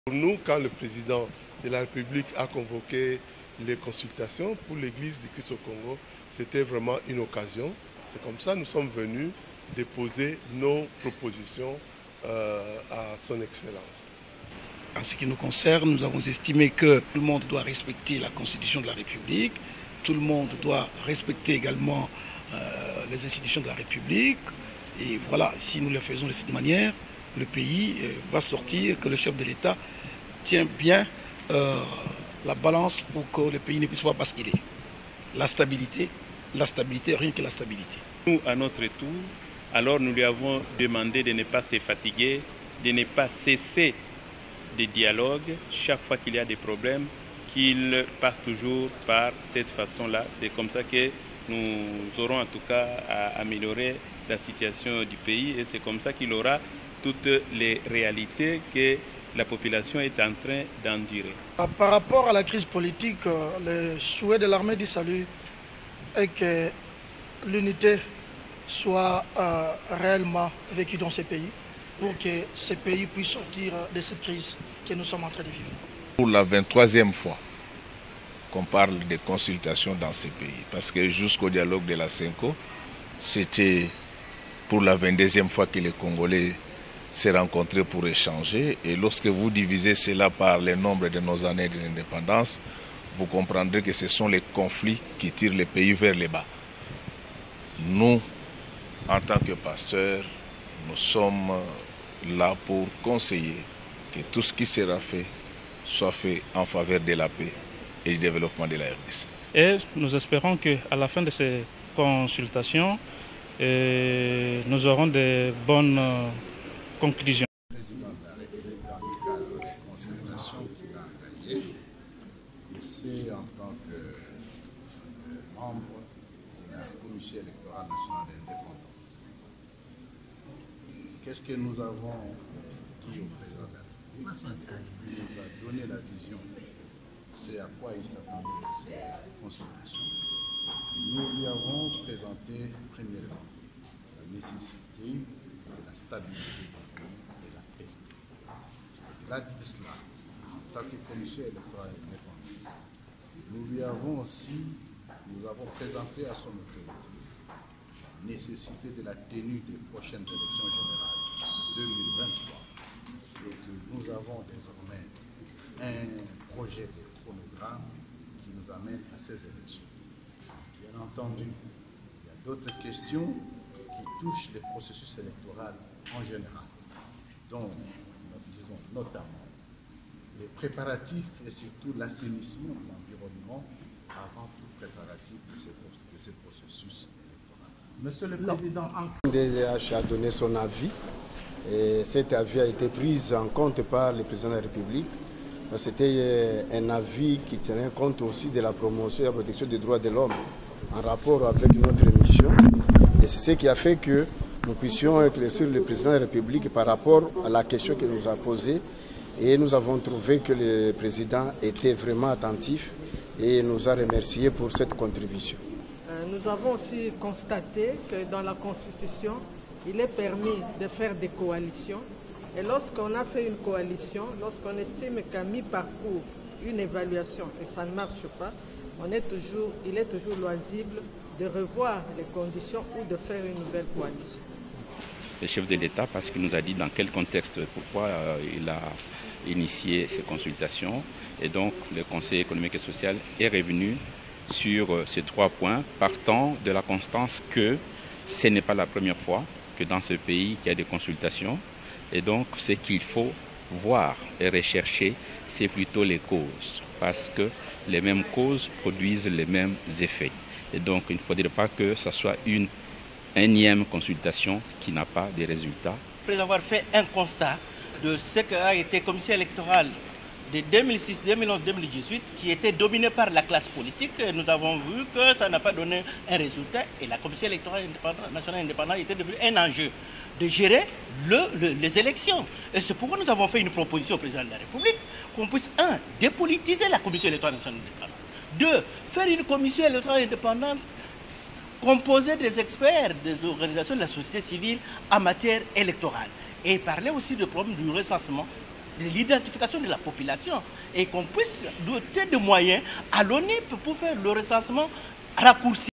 Pour nous, quand le président de la République a convoqué les consultations pour l'Église du Christ au Congo, c'était vraiment une occasion. C'est comme ça que nous sommes venus déposer nos propositions à son Excellence. En ce qui nous concerne, nous avons estimé que tout le monde doit respecter la Constitution de la République, tout le monde doit respecter également les institutions de la République. Et voilà, si nous le faisons de cette manière, le pays va sortir, que le chef de l'État tient bien la balance pour que le pays ne puisse pas basculer. La stabilité, rien que la stabilité. Nous, à notre tour, alors nous lui avons demandé de ne pas se fatiguer, de ne pas cesser de dialogue chaque fois qu'il y a des problèmes, qu'il passe toujours par cette façon-là. C'est comme ça que nous aurons en tout cas à améliorer la situation du pays et c'est comme ça qu'il aura toutes les réalités que la population est en train d'endurer. Par rapport à la crise politique, le souhait de l'armée du salut est que l'unité soit réellement vécue dans ces pays pour que ces pays puissent sortir de cette crise que nous sommes en train de vivre. Pour la 23e fois qu'on parle de consultations dans ces pays, parce que jusqu'au dialogue de la CENCO, c'était pour la 22e fois que les Congolais s'est rencontrés pour échanger. Et lorsque vous divisez cela par le nombre de nos années d'indépendance, vous comprendrez que ce sont les conflits qui tirent les pays vers le bas. Nous, en tant que pasteurs, nous sommes là pour conseiller que tout ce qui sera fait soit fait en faveur de la paix et du développement de la RDC. Et nous espérons qu'à la fin de ces consultations, nous aurons de bonnes conclusions. Le président de la République, dans le cadre des consultations qu'il a engagées, ici en tant que membre de la Commission électorale nationale indépendante. Qu'est-ce que nous avons dit au président de la République? Il nous a donné la vision, c'est à quoi il s'attendait de ces consultations. Nous lui avons présenté premièrement la nécessité de la stabilité de la paix. Au-delà de cela, en tant que commission électorale indépendante, nous avons présenté à son autorité la nécessité de la tenue des prochaines élections générales 2023 et que nous avons désormais un projet de chronogramme qui nous amène à ces élections. Bien entendu, il y a d'autres questions qui touchent les processus électoraux en général, dont, disons, notamment les préparatifs et surtout l'assainissement de l'environnement avant tout préparatif de ce processus électoral. Monsieur le Président, le DDH a donné son avis et cet avis a été pris en compte par le Président de la République. C'était un avis qui tenait compte aussi de la promotion et la protection des droits de l'homme en rapport avec notre mission. Et c'est ce qui a fait que nous puissions éclaircir le Président de la République par rapport à la question qu'il nous a posée. Et nous avons trouvé que le Président était vraiment attentif et nous a remerciés pour cette contribution. Nous avons aussi constaté que dans la Constitution, il est permis de faire des coalitions. Et lorsqu'on a fait une coalition, lorsqu'on estime qu'à mi-parcours, une évaluation et ça ne marche pas, il est toujours loisible de revoir les conditions ou de faire une nouvelle coalition. Le chef de l'État, parce qu'il nous a dit dans quel contexte, pourquoi il a initié ces consultations. Et donc, le Conseil économique et social est revenu sur ces 3 points, partant de la constance que ce n'est pas la première fois que dans ce pays qu'il y a des consultations. Et donc, ce qu'il faut voir et rechercher, c'est plutôt les causes, parce que les mêmes causes produisent les mêmes effets. Et donc, il ne faudrait pas que ce soit une énième consultation qui n'a pas de résultats. Après avoir fait un constat de ce qu'a été la commission électorale de 2006, 2011, 2018, qui était dominée par la classe politique, nous avons vu que ça n'a pas donné un résultat et la commission électorale nationale indépendante était devenue un enjeu de gérer les élections. Et c'est pourquoi nous avons fait une proposition au président de la République qu'on puisse, 1, dépolitiser la commission électorale nationale indépendante, 2, faire une commission électorale indépendante composée des experts des organisations de la société civile en matière électorale et parler aussi du problème du recensement l'identification de la population et qu'on puisse doter de moyens à l'ONIP pour faire le recensement raccourci.